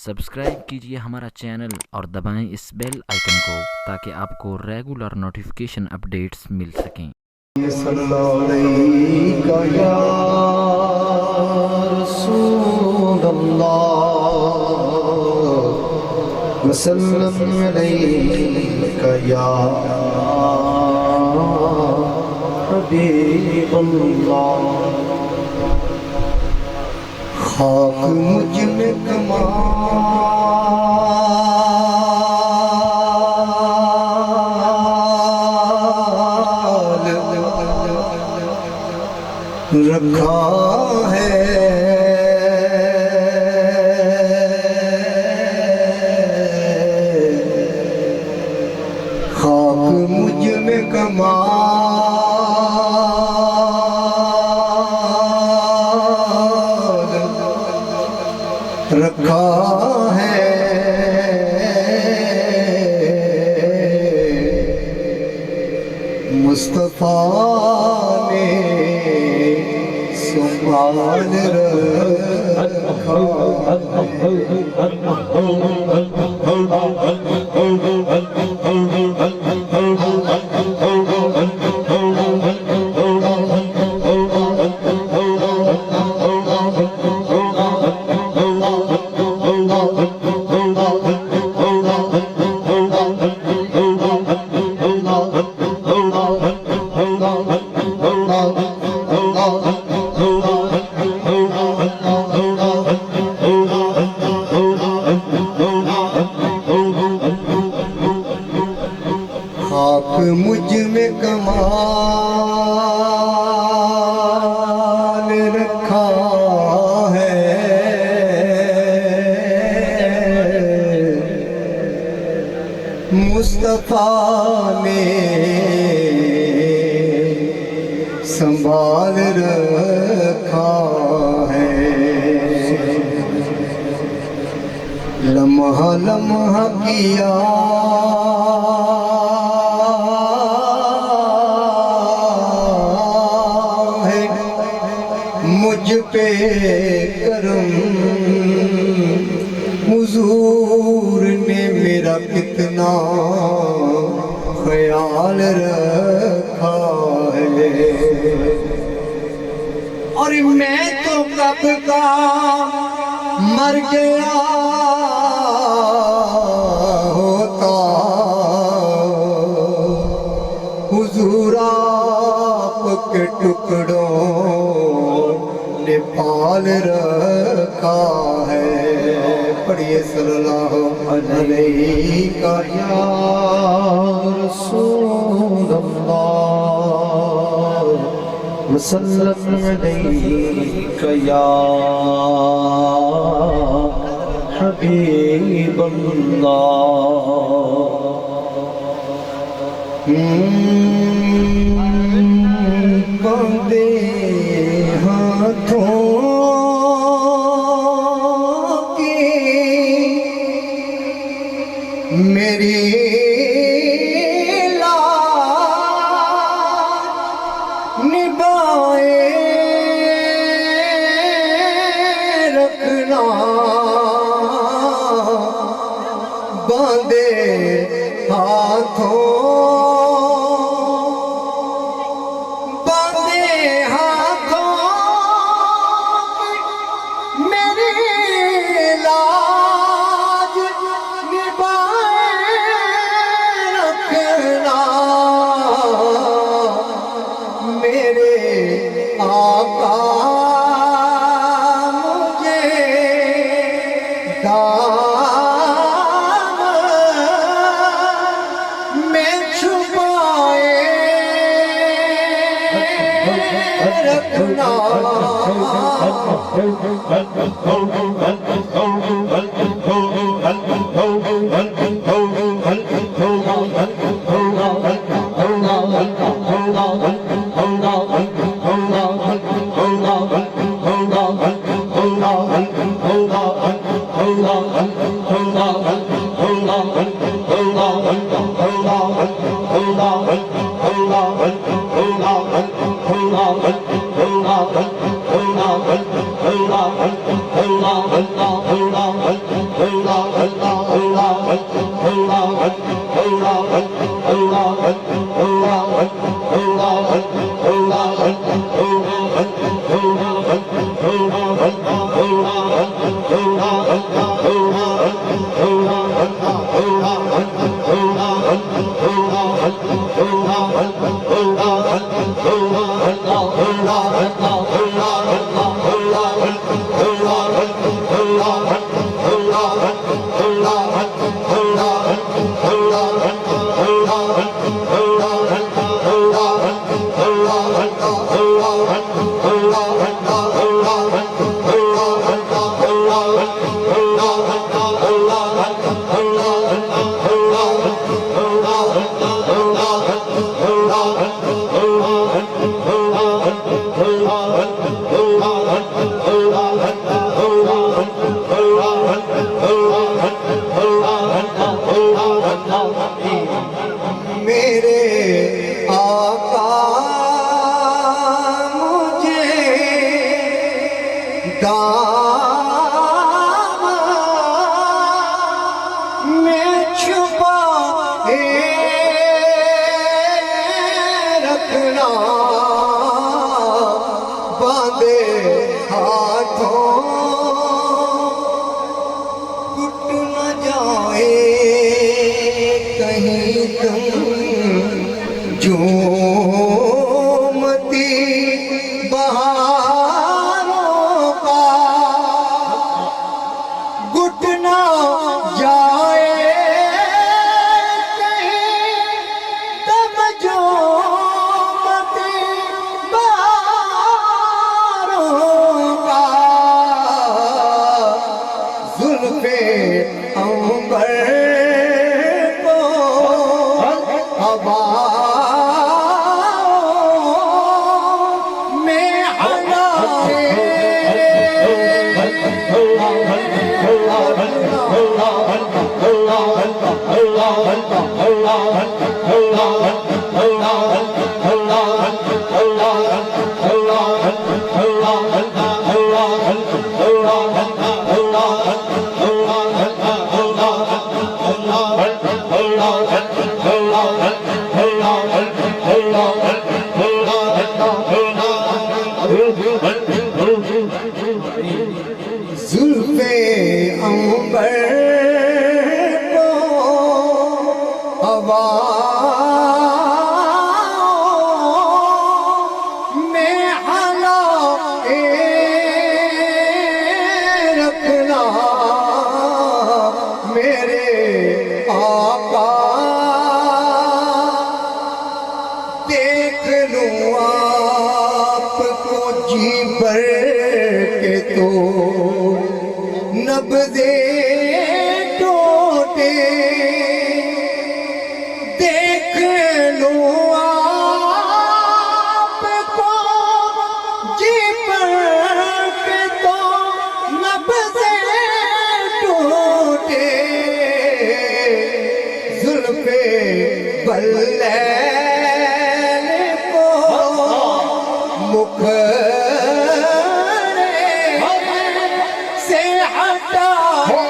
Subscribe कीजिए हमारा channel और दबाएं इस बेल आइकन को ताकि आपको रेगुलर नोटिफिकेशन अपडेट्स मिल सकें। खाक मुझ में कमाल रखा है, खाक मुझ में कमाल रखा है। मुस्तफा ने संभाल रखा खाक मुझ में कमाल रखा है। मुस्तफा ने संभाल रखा है। लम्हा लम्हा किया है मुझ पे करम। हुजूर ने मेरा कितना ख्याल रखा है। और मैं तो कब का मर गया होता, हुजूर आपके टुकड़ों ने पाल रखा है। पढ़िए सल्लल्लाहु अलैहि का या रसूल अल्लाह वसल्लम अलैका या हबीब अल्लाह। बंदे हाथों की मेरी लाज निभाए रखना। बांधे हाथों आका मुझे दाम में छुपाए रखना। मेरे आका मुझे दाम में छुपाए रखना, बांधे हाथों टूट न जाए कहीं तुम झूमती बहारों का, घुट न जाए कहीं तब झूमती बहारों का, जुल्फे अंबर को हवाओं में हलाए जुल्फे अंबर को हवाओं में हलाए रखना, मेरे आका देख लूं आपको जी भर के तो नब्ज़े टूटे, देख लूं आपको जी भर के तो नब्ज़े टूटे, जुल्फ़े बल्लैन को मुखड़े से हटाए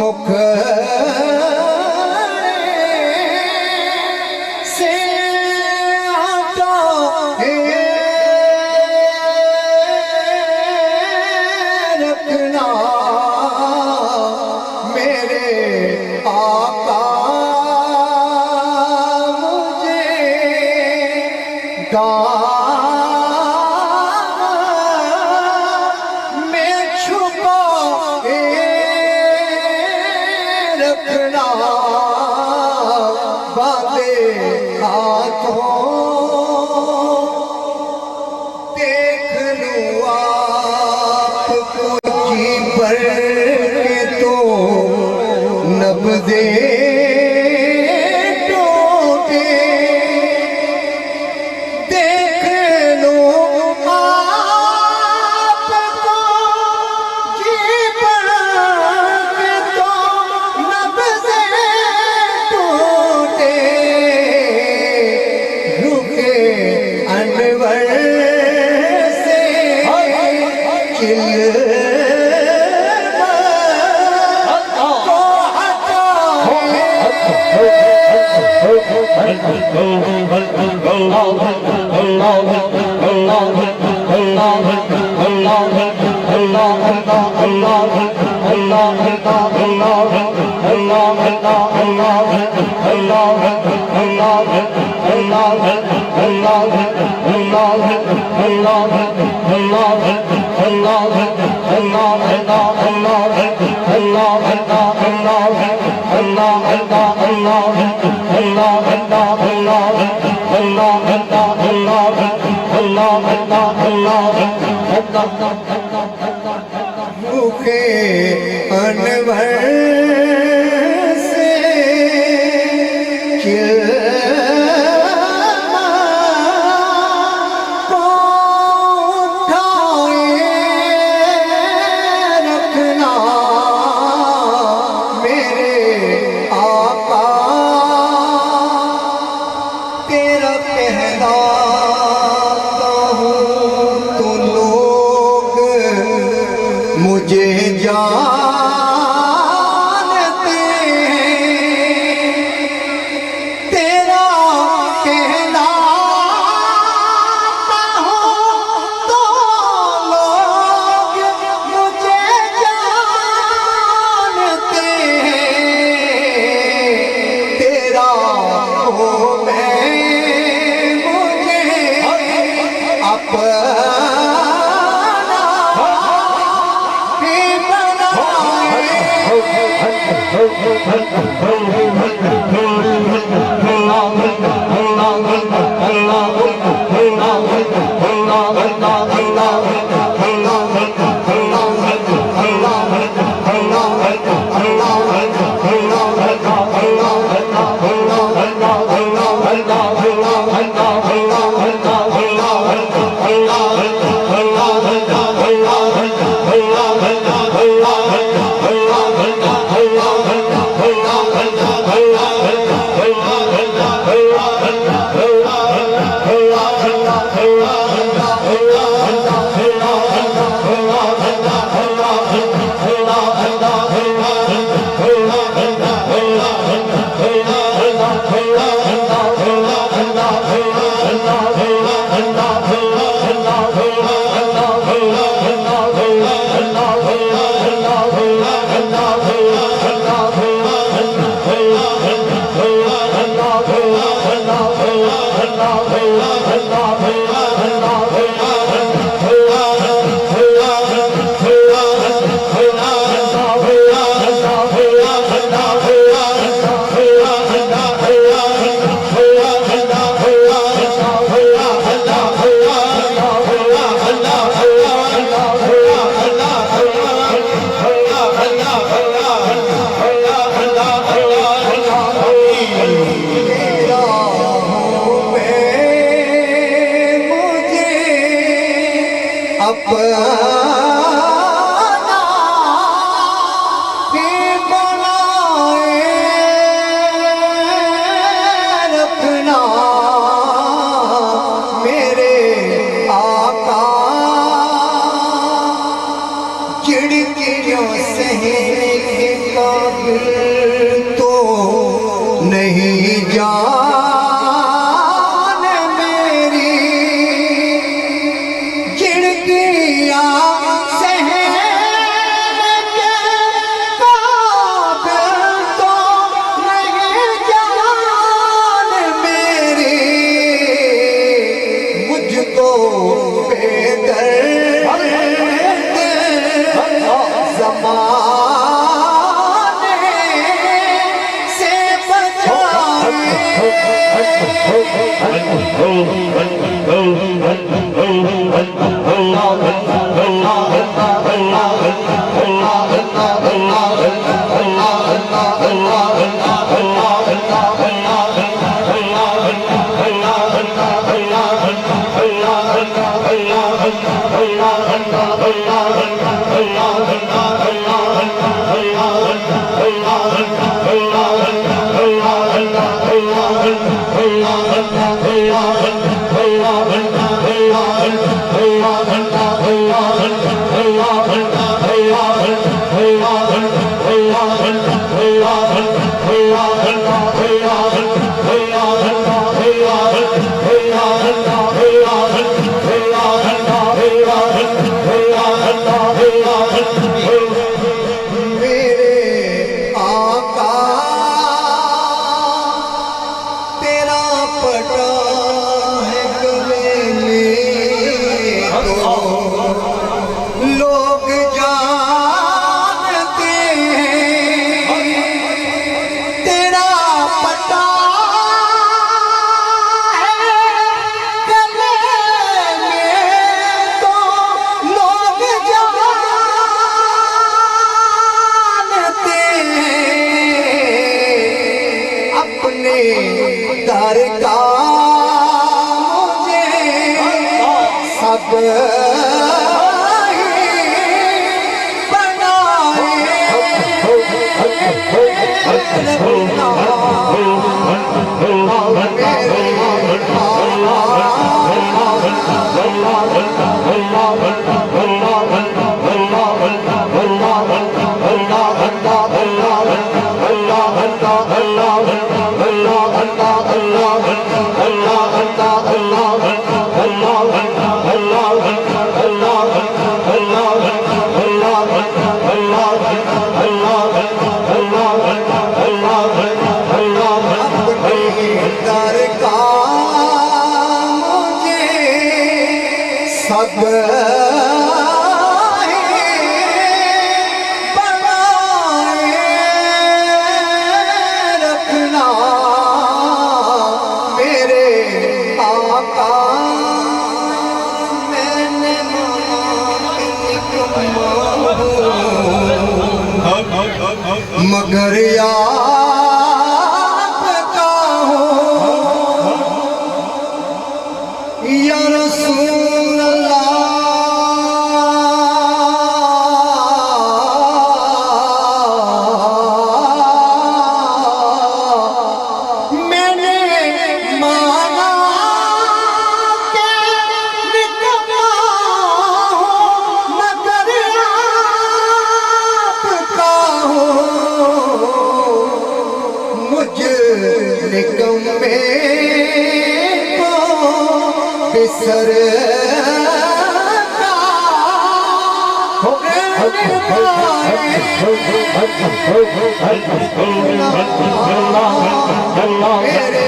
मुख से आता है रखना मेरे आका मुझे में छुपा रखना बांधे हाथों देख लूं आपको जी भर के तो नब्ज़े टूटे देख लूं आपको जी भर के तो नब्ज़े टूटे रुके अनवर से चिल्ला मुखे अनवर से चिल्मा को उठाए रखना मेरे आका तेरा कहलाता हूँ तो लोग मुझे जानते तेरा कहलाता हूँ तो लोग मुझे जानते तेरा हो मैं मुझे अपना Allah अपना ही बनाए रखना मेरे आका। चिड़कियों सहने के काबिल तो नहीं जान मेरी। चिड़कियां सहने के काबिल तो नहीं जान मेरी। मुझको बेदर्द ज़माने से बचाए। मेरे आका तेरा पटा है गले में तो लोग जानते हैं। तेरा पटा है गले में तो लोग जानते हैं। अपने दर का मुझे सब सब बनाए रखना मेरे आका। मैंने मगर आपका हो या रसूल अल्लाह। मैंने माना के निकमा हो मगर आपका हो। मुझ निकम्मे को बिसर मेरे